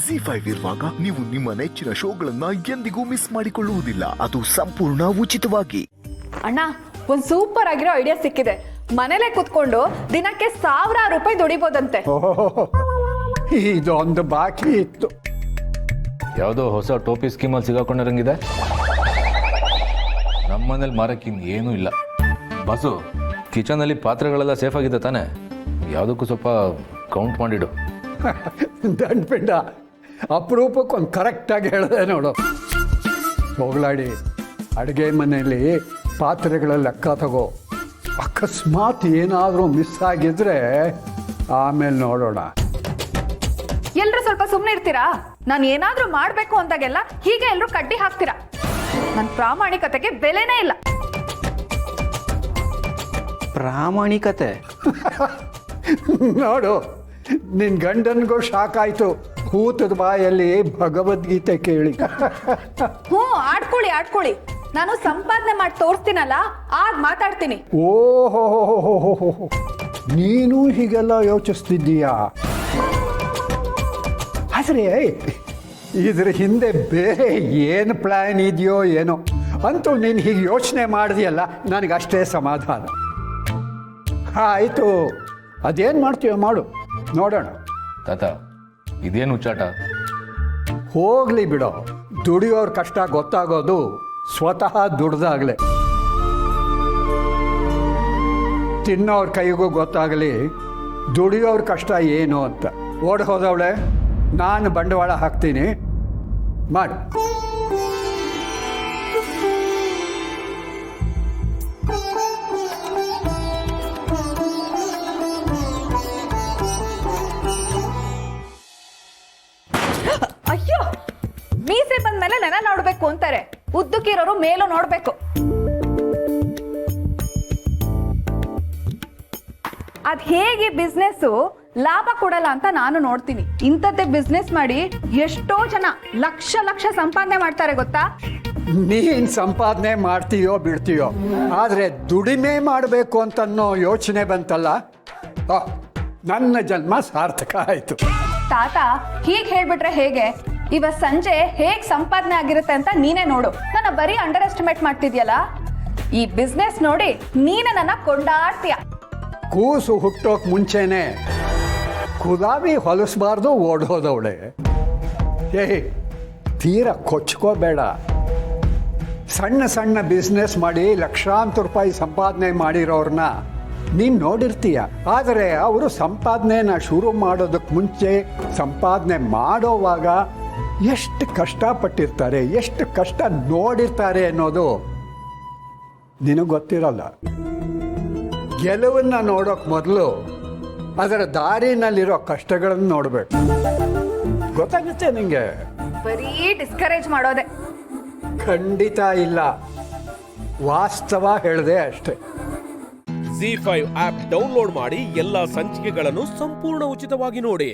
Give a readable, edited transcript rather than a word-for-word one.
ಜಿ5 ಇರುವಾಗ ನೀವು ನಿಮ್ಮ ನೆಚ್ಚಿನ ಶೋಗಳನ್ನ ಎಂದಿಗೂ ಮಿಸ್ ಮಾಡಿಕೊಳ್ಳುವುದಿಲ್ಲ. ಅದು ಸಂಪೂರ್ಣ ಉಚಿತವಾಗಿ. ಅಣ್ಣ, ಒಂದ್ ಸೂಪರ್ ಆಗಿರೋ ಐಡಿಯಾ ಸಿಕ್ಕಿದೆ. ಮನೇಲೆ ಕುತ್ಕೊಂಡು ದಿನಕ್ಕೆ 1000 ರೂಪಾಯಿ ದುಡಿಬೋದಂತೆ. ಇದೊಂದು ಬಾಕಿ ಇತ್ತು. ಯಾವುದೋ ಹೊಸ ಟೋಪಿ ಸ್ಕೀಮಲ್ಲಿ ಸಿಗಾಕೊಂಡಿರಂಗಿದೆ. ನಮ್ಮನೇಲಿ ಮಾರಕ್ಕೆ ಏನೂ ಇಲ್ಲ. ಬಸ್ಸು, ಕಿಚನಲ್ಲಿ ಪಾತ್ರೆಗಳೆಲ್ಲ ಸೇಫ್ ಆಗಿದೆ ತಾನೆ? ಯಾವುದಕ್ಕೂ ಸ್ವಲ್ಪ ಕೌಂಟ್ ಮಾಡಿಡು. ದಂಡ್ಪಿಂಡ ಅಪರೂಪಕ್ಕೊಂದು ಕರೆಕ್ಟಾಗಿ ಹೇಳಿದೆ ನೋಡು. ಹೋಗ್ಲಾಡಿ, ಅಡುಗೆ ಮನೆಯಲ್ಲಿ ಪಾತ್ರೆಗಳ ಲೆಕ್ಕ ತಗೋ. ಅಕಸ್ಮಾತ್ ಏನಾದರೂ ಮಿಸ್ ಆಗಿದ್ರೆ ಆಮೇಲೆ ನೋಡೋಣ. ಎಲ್ರು ಸ್ವಲ್ಪ ಸುಮ್ಮನೆ ಇರ್ತೀರಾ? ನಾನು ಏನಾದ್ರೂ ಮಾಡ್ಬೇಕು ಅಂದಾಗೆಲ್ಲ ಹೀಗೆ ಎಲ್ರು ಕಡ್ಡಿ ಹಾಕ್ತೀರಾ. ನನ್ನ ಪ್ರಾಮಾಣಿಕತೆಗೆ ಬೆಲೆನೇ ಇಲ್ಲ. ಪ್ರಾಮಾಣಿಕತೆ ನೋಡು, ನಿನ್ನ ಗಂಡನಿಗೂ ಶಾಕ್ ಆಯಿತು. ಹೂತದ ಬಾಯಲ್ಲಿ ಭಗವದ್ಗೀತೆ ಕೇಳಿ. ಹ್ಞೂ, ಆಡ್ಕೊಳ್ಳಿ. ನಾನು ಸಂಪಾದನೆ ಮಾಡಿ ತೋರಿಸ್ತೀನಲ್ಲ, ಆಗ ಮಾತಾಡ್ತೀನಿ. ಓಹೋ, ನೀನು ಹೀಗೆಲ್ಲ ಯೋಚಿಸ್ತಿದ್ದೀಯಾ? ಆದರೆ ಇದ್ರ ಹಿಂದೆ ಬೇರೆ ಏನು ಪ್ಲ್ಯಾನ್ ಇದೆಯೋ ಏನೋ. ಅಂತೂ ನೀನು ಹೀಗೆ ಯೋಚನೆ ಮಾಡಿದೆಯಲ್ಲ, ನನಗಷ್ಟೇ ಸಮಾಧಾನ. ಆಯಿತು, ಅದೇನು ಮಾಡ್ತೀಯೋ ಮಾಡು, ನೋಡೋಣ. ತಾತ, ಇದೇನು ಹುಚ್ಚಾಟ? ಹೋಗಲಿ ಬಿಡೋ. ದುಡಿಯೋರ ಕಷ್ಟ ಗೊತ್ತಾಗೋದು ಸ್ವತಃ ದುಡ್ದಾಗಲೇ. ತಿನ್ನೋರ ಕೈಗೂ ಗೊತ್ತಾಗಲಿ ದುಡಿಯೋರ ಕಷ್ಟ ಏನು ಅಂತ. ಓಡಿ ಹೋದವಳೆ, ನಾನು ಬಂಡವಾಳ ಹಾಕ್ತೀನಿ, ಮಾಡು. ಅಯ್ಯೋ, ಮೀಸೆ ಬಂದ್ಮೇಲೆ ನೆನ ನೋಡ್ಬೇಕು ಅಂತಾರೆ. ಉದ್ದಕ್ಕಿರೋರು ಮೇಲೂ ನೋಡ್ಬೇಕು. ಅದ್ ಹೇಗೆ ಬಿಸ್ನೆಸ್ ಲಾಭ ಕೊಡಲ್ಲ ಅಂತ ನಾನು ನೋಡ್ತೀನಿ. ಇಂಥದ್ದೇ ಬಿಸ್ನೆಸ್ ಮಾಡಿ ಎಷ್ಟೋ ಜನ ಲಕ್ಷ ಸಂಪಾದನೆ ಮಾಡ್ತಾರೆ ಗೊತ್ತಾ? ನೀನು ಸಂಪಾದನೆ ಮಾಡ್ತೀಯೋ ಬಿಡ್ತೀಯೋ, ಆದರೆ ದುಡಿಮೆ ಮಾಡಬೇಕು ಅಂತನ್ನೋ ಯೋಚನೆ ಬಂತಲ್ಲ, ನನ್ನ ಜನ್ಮ ಸಾರ್ಥಕ ಆಯಿತು. ತಾತ, ಹೀಗೆ ಹೇಳ್ಬಿಟ್ರೆ ಹೇಗೆ? ಇವತ್ ಸಂಜೆ ಹೇಗ್ ಸಂಪಾದನೆ ಆಗಿರುತ್ತೆ ಅಂತ ನೀನೇ ನೋಡು. ನನ್ನ ಬರೀ ಅಂಡರ್ ಎಸ್ಟಿಮೇಟ್ ಮಾಡ್ತಿದ್ಯಲ್ಲ. ಈ ಬಿಸ್ನೆಸ್ ನೋಡಿ ನೀನೇ ನನ್ನ ಕೊಂಡಾಡ್ತೀಯ. ಕೂಸು ಹುಟ್ಟೋಕ್ ಮುಂಚೆನೆ ಕುದಾವಿ ಹೊಲಿಸ್ಬಾರ್ದು ಓಡೋದವಳೆ. ತೀರ ಕೊಚ್ಕೋಬೇಡ. ಸಣ್ಣ ಬಿಸ್ನೆಸ್ ಮಾಡಿ ಲಕ್ಷಾಂತರ ರೂಪಾಯಿ ಸಂಪಾದನೆ ಮಾಡಿರೋರನ್ನ ನೀನು ನೋಡಿರ್ತೀಯ. ಆದರೆ ಅವರು ಸಂಪಾದನೆನ ಶುರು ಮಾಡೋದಕ್ಕೆ ಮುಂಚೆ, ಸಂಪಾದನೆ ಮಾಡೋವಾಗ ಎಷ್ಟು ಕಷ್ಟಪಟ್ಟಿರ್ತಾರೆ, ಎಷ್ಟು ಕಷ್ಟ ನೋಡಿರ್ತಾರೆ ಅನ್ನೋದು ನಿನಗೆ ಗೊತ್ತಿರಲ್ಲ. ಗೆಲುವನ್ನು ನೋಡೋಕೆ ಮೊದಲು ಅದರ ದಾರಿನಲ್ಲಿರೋ ಕಷ್ಟಗಳನ್ನು ನೋಡಬೇಕು. ಗೊತ್ತಾಗುತ್ತೆ ನಿಂಗೆ? ಬರೀ ಡಿಸ್ಕರೇಜ್ ಮಾಡೋದೆ. ಖಂಡಿತ ಇಲ್ಲ, ವಾಸ್ತವ ಹೇಳಿದೆ ಅಷ್ಟೇ. ಜಿ5 ಆಪ್ ಡೌನ್ಲೋಡ್ ಮಾಡಿ ಎಲ್ಲಾ ಸಂಚಿಕೆಗಳನ್ನು ಸಂಪೂರ್ಣ ಉಚಿತವಾಗಿ ನೋಡಿ.